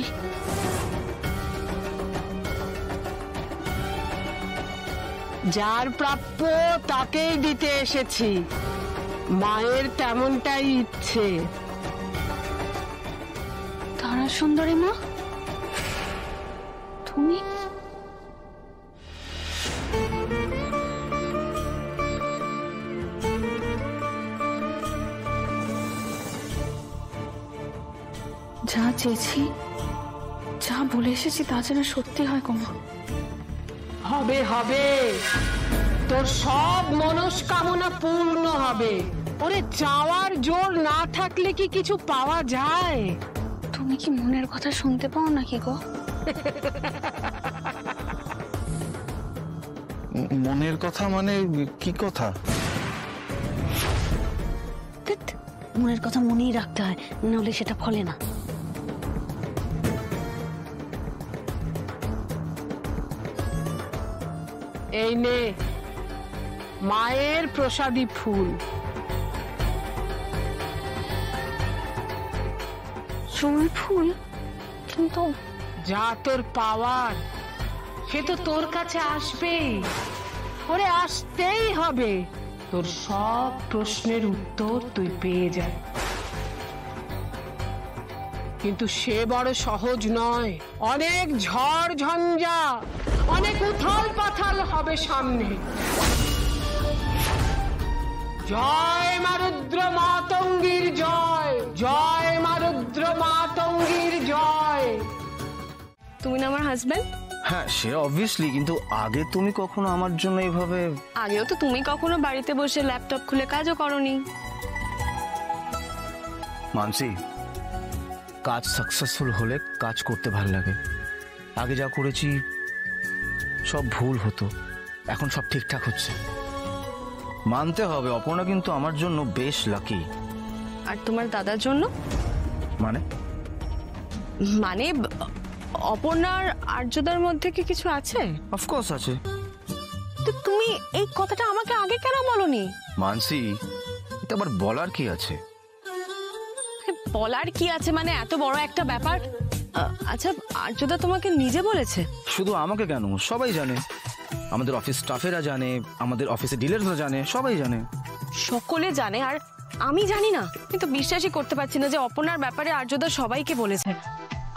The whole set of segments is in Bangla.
ফুল। যার প্রাপ্য তাকেই দিতে এসেছি, মায়ের তেমনটাই ইচ্ছে। তারা সুন্দরী মা, তুমি? যা চেয়েছি, যা বলে এসেছি তা যেন সত্যি হয় গো মা। হবে হবে, তোর সব মনস্কামনা পূর্ণ হবে। ওরে চাওয়ার জোর না থাকলে কি কিছু পাওয়া যায়? তুমি কি মনের কথা শুনতে পাও নাকি গো? মনের কথা মানে কি কথা? মনের কথা মনেই রাখতে হয়, নাহলে সেটা ফলে না। এই নে মায়ের প্রসাদী ফুল। জুঁই ফুল? কিন্তু যা তোর পাওয়ার সে তো তোর কাছে আসবেই। ওরে আসতেই হবে, তোর সব প্রশ্নের উত্তর তুই পেয়ে যাবি। কিন্তু সে বড় সহজ নয়, অনেক ঝড় ঝঞ্ঝা, অনেক উথাল পাথাল হবে সামনে। জয় মা রুদ্র মাতঙ্গীর জয়, জয় মা রুদ্র মাতঙ্গীর জয়। তুমি না আমার হাজবেন্ড? হ্যাঁ সে অবভিয়াসলি, কিন্তু আগে তুমি কখনো আমার জন্য এইভাবে? আগেও তো তুমি কখনো বাড়িতে বসে ল্যাপটপ খুলে কাজও করনি। মানসি, কাজ সাকসেসফুল হলে কাজ করতে ভালো লাগে। আগে যা করেছি সব ভুল হতো, এখন সব ঠিকঠাক হচ্ছে। মানতে হবে অপর্ণা কিন্তু আমার জন্য বেশ লাকি। আর তোমার দাদার জন্য? মানে মানে অপর্ণার আর্যদার মধ্যে কি কিছু আছে? অফকোর্স আছে। তো তুমি এই কথাটা আমাকে আগে কেন বলনি? মানসি, এটা আবার বলার কি আছে? বলার কি আছে মানে এত বড় একটা ব্যাপার। আচ্ছা আর্যদা তোমাকে নিজে বলেছে? শুধু আমাকে কেন, সবাই জানে। আমাদের অফিস স্টাফেরা জানে, আমাদের অফিসে ডিলাররা জানে, সবাই জানে। সকলে জানে আর আমি জানি না? কিন্তু বিশ্বাসই করতে পারছি না যে অপর্ণার ব্যাপারে আর্যদা সবাইকে বলেছে।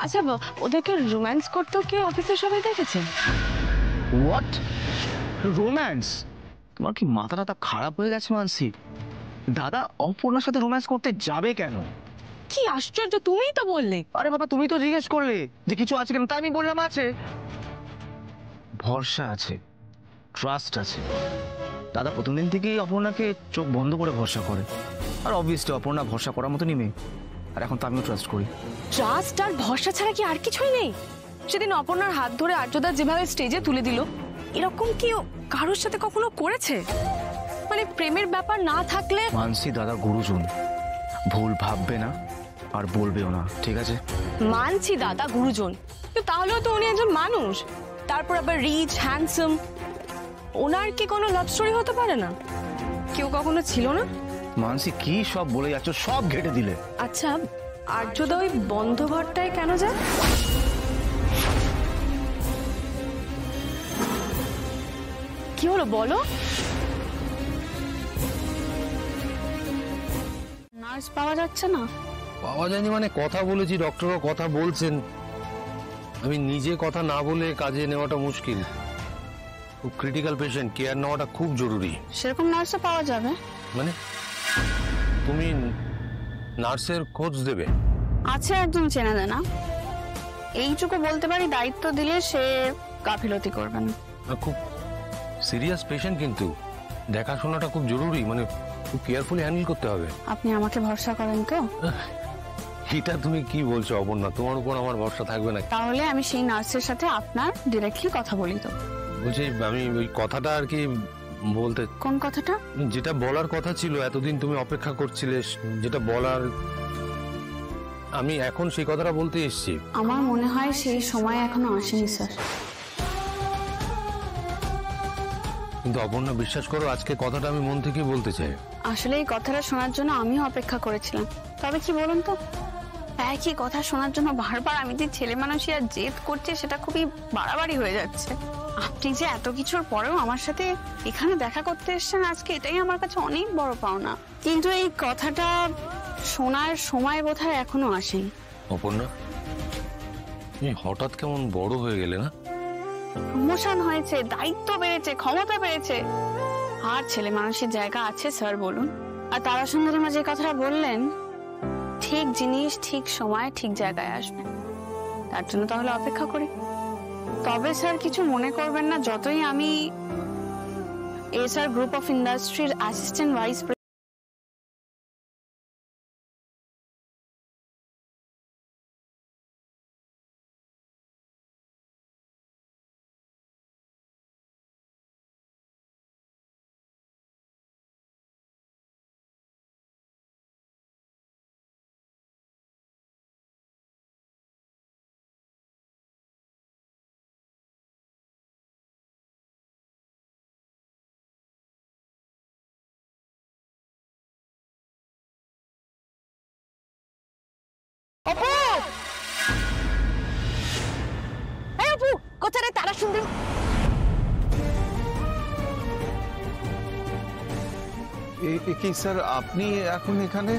আচ্ছা ওদেরকে রোম্যান্স করতেও কি অফিসের সবাই দেখেছে? হোয়াট? রোম্যান্স? তোমার কি মাথা টাথা খারাপ হয়ে গেছে মানসি? দাদা অপর্ণার সাথে রোম্যান্স করতে যাবে কেন? কি আশ্চর্য, তুমিই তো বললে। আরে বাবা, তুমি তো জিজ্ঞেস করলে যে কিছু আছে কেন, তাই আমি বললাম আছে। ভরসা আছে, ট্রাস্ট আছে। দাদা প্রথম দিন থেকেই অপর্ণাকে চোখ বন্ধ করে ভরসা করে, আর অবভিয়াসলি অপর্ণা ভরসা করার মতনই মেয়ে। আর এখন তো আমিও ট্রাস্ট করি। ট্রাস্ট আর ভরসা ছাড়া কি আর কিছুই নেই? সেদিন অপর্ণার হাত ধরে আর্যদা যেভাবে স্টেজে তুলে দিল, এরকম কি কারোর সাথে কখনো করেছে? মানে প্রেমের ব্যাপার না থাকলে। মানসি, দাদা গুরুজন, ভুল ভাববে না আর বলবেও না, ঠিক আছে? মানছি দাদা গুরুজন, কিন্তু তাহলেও তো উনি একজন মানুষ, তারপর আবার রিচ হ্যান্ডসাম। ওনার কি কোনো লাভ স্টোরি হতে পারে না? কেউ কখনো ছিল না? মানসি কি সব বলে যাচ্ছ, সব ঘেটে দিলে। আচ্ছা আর্যদা ওই বন্ধ ঘরটায় কেন যায়? কি হলো বলো? নার্স পাওয়া যাচ্ছে না? পাওয়া যায়নি মানে কথা বলেছি, ডক্টরও কথা বলছেন। আমি নিজে কথা না বলে কাজে নেওয়াটা মুশকিল। খুব ক্রিটিক্যাল পেশেন্ট, কেয়ার নেওয়াটা খুব জরুরি। সেরকম নার্সও পাওয়া যাবে? মানে তুমি নার্সের খোঁজ দেবে? আছে একজন চেনা জানা, এইটুকু বলতে পারি দায়িত্ব দিলে সে গাফিলতি করবে না। খুব সিরিয়াস পেশেন্ট, কিন্তু দেখাশোনাটা খুব জরুরি, মানে খুব কেয়ারফুলি হ্যান্ডেল করতে হবে। আপনি আমাকে ভরসা করেন তো? এটা তুমি কি বলছো অপর্ণা? তোমার উপর আমার ভরসা থাকবে না? তাহলে আমি সেই নার্সের সাথে আপনার ডিরেক্টলি কথা বলি। তো বলছি আমি ওই কথাটা আর কি বলতে। কোন কথাটা? যেটা বলার কথা ছিল, এতদিন তুমি অপেক্ষা করছিলে, যেটা বলার, আমি এখন সেই কথাটা বলতে এসেছি। আমার মনে হয় সেই সময় এখনো আসেনি স্যার। কিন্তু অপর্ণা বিশ্বাস করো, আজকে কথাটা আমি মন থেকে বলতে চাই। আসলে এই কথাটা শোনার জন্য আমিও অপেক্ষা করেছিলাম। তবে কি বলুন তো, একই কথা শোনার জন্য বারবার আমি যে ছেলে মানুষই আর জেদ করছে সেটা খুবই বাড়াবাড়ি হয়ে যাচ্ছে। আপনি যে এত কিছুর পরেও আমার সাথে এখানে দেখা করতে এসেছেন আজকে, এটাই আমার কাছে অনেক বড় পাওনা। কিন্তু এই কথাটা শোনার সময় বোধহয় এখনো আসেনি। অপর্ণা, তুমি হঠাৎ কেমন বড় হয়ে গেলে না? প্রমোশন হয়েছে, দায়িত্ব বেড়েছে, ক্ষমতা বেড়েছে, আর ছেলে মানুষের জায়গা আছে স্যার বলুন। আর তারা সুন্দরীমা যে কথাটা বললেন, ঠিক জিনিস ঠিক সময় ঠিক জায়গায় আসবে, তার জন্য তাহলে অপেক্ষা করি। তবে স্যার কিছু মনে করবেন না, যতই আমি এসআর গ্রুপ অফ ইন্ডাস্ট্রির অ্যাসিস্ট্যান্ট ভাইস কোথায় রে তারা সুন্দর? কি স্যার আপনি এখন এখানে?